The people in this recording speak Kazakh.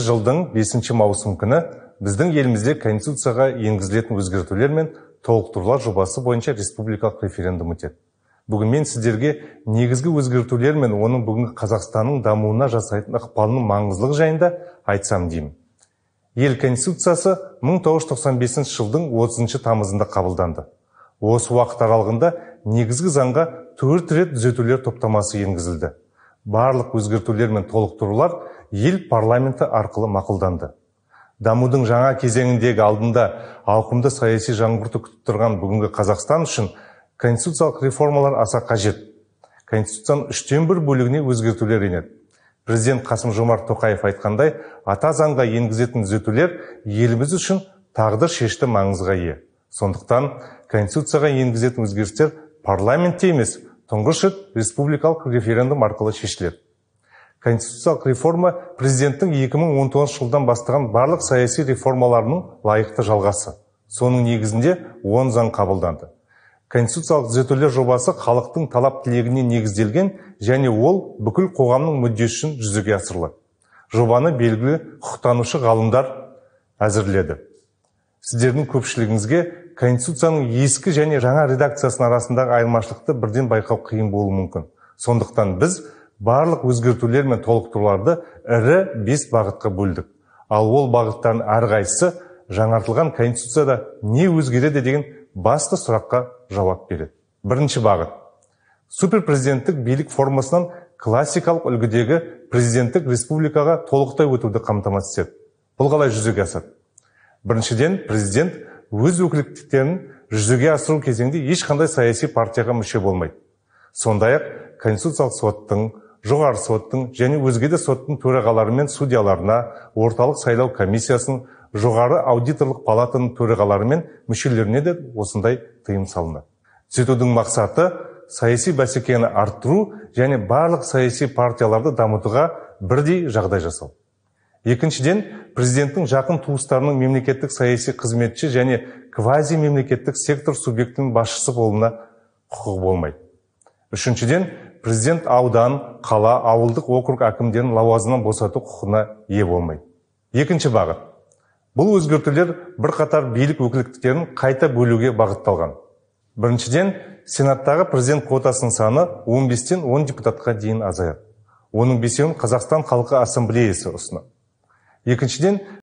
жылдың 5 маусым күні біздің елімізде Конституцияға енгізілетін өзгертулер мен толықтырулар жобасы бойынша республикалық референдум өтеді. Бүгін мен сіздерге негізгі өзгертулер мен оның бүгінгі Қазақстанның дамуына жасайтын ықпалының маңыздылығы жайында айтсам деймін. Ел Конституциясы 1995 жылдың 30 тамызында қабылданды. Осы уақыт аралығында негізгі заңға 4 рет түзетулер топтамасы енгізілді. Барлық өзгертулер мен толықтырулар ел парламенті арқылы мақұлданды. Дамудың жаңа кезеңіндегі алдында ауқымды саяси жаңғырту күтіп тұрған бүгінгі Қазақстан үшін конституциялық реформалар аса қажет. Конституцияның 1/3 бөлігіне өзгертулер енеді. Президент Қасым-Жомарт Тоқаев айтқандай, ата заңға енгізетін түзетулер еліміз үшін тағдыр шешті маңызға ие. Сондықтан Конституцияға енгізетін өзгерістер парламентте емес, тұңғыш рет республикалық референдум арқылы шешіледі. Конституциялық реформа президенттің 2019 жылдан бастаған барлық саяси реформаларының лайықты жалғасы. Соның негізінде 10 заң қабылданды. Конституциялық түзетулер жобасы халықтың талап тілегіне негізделген және ол бүкіл қоғамның мүддесі үшін жүзеге асырылады. Жобаны белгілі құқықтанушы ғалымдар әзірледі. Сіздердің көпшілігіңізге Конституцияның ескі және жаңа редакциясының арасындағы айырмашылықты бірден байқау қиын болуы мүмкін. Сондықтан біз барлық өзгертулер мен толықтыруларды ірі 5 бағытқа бөлдік. Ал ол бағыттардың әрқайсысы жаңартылған Конституцияда не өзгереді деген басты сұраққа жауап береді. Бірінші бағыт. Суперпрезиденттік билік формасынан классикалық үлгідегі президенттік республикаға толықтай өтуді қамтамасыз етеді. Бұл қалай жүзеге асады? Біріншіден, президент өз өкілеттіктерін жүзеге асыру кезеңде ешқандай саяси партияға мүше болмайды. Сондай-ақ Конституциялық соттың, жоғары соттың және өзге де соттың төрағалары мен судьяларына, орталық сайлау комиссиясының, жоғары аудиторлық палатаның төрағалары мен мүшелеріне де осындай тыйым салынады. Түзетудің мақсаты саяси бәсекені арттыру және барлық саяси партияларды дамытуға бірдей жағдай жасау. Екіншіден, президенттің жақын туыстарының мемлекеттік саяси қызметші және квази-мемлекеттік сектор субъектінің басшысы болуына құқығы болмайды. Үшіншіден, президент аудан, қала, ауылдық округ әкімдерін лауазымынан босату құқығына ие болмайды. Екінші бағыт. Бұл өзгертулер бірқатар билік өкілеттіктерін қайта бөлуге бағытталған. Біріншіден, Сенаттағы президент квотасының саны 15-тен 10 депутатқа дейін азаяды. Оның 5-еуін Қазақстан Халқы Ассамблеясы ұсынады. Екіншіден,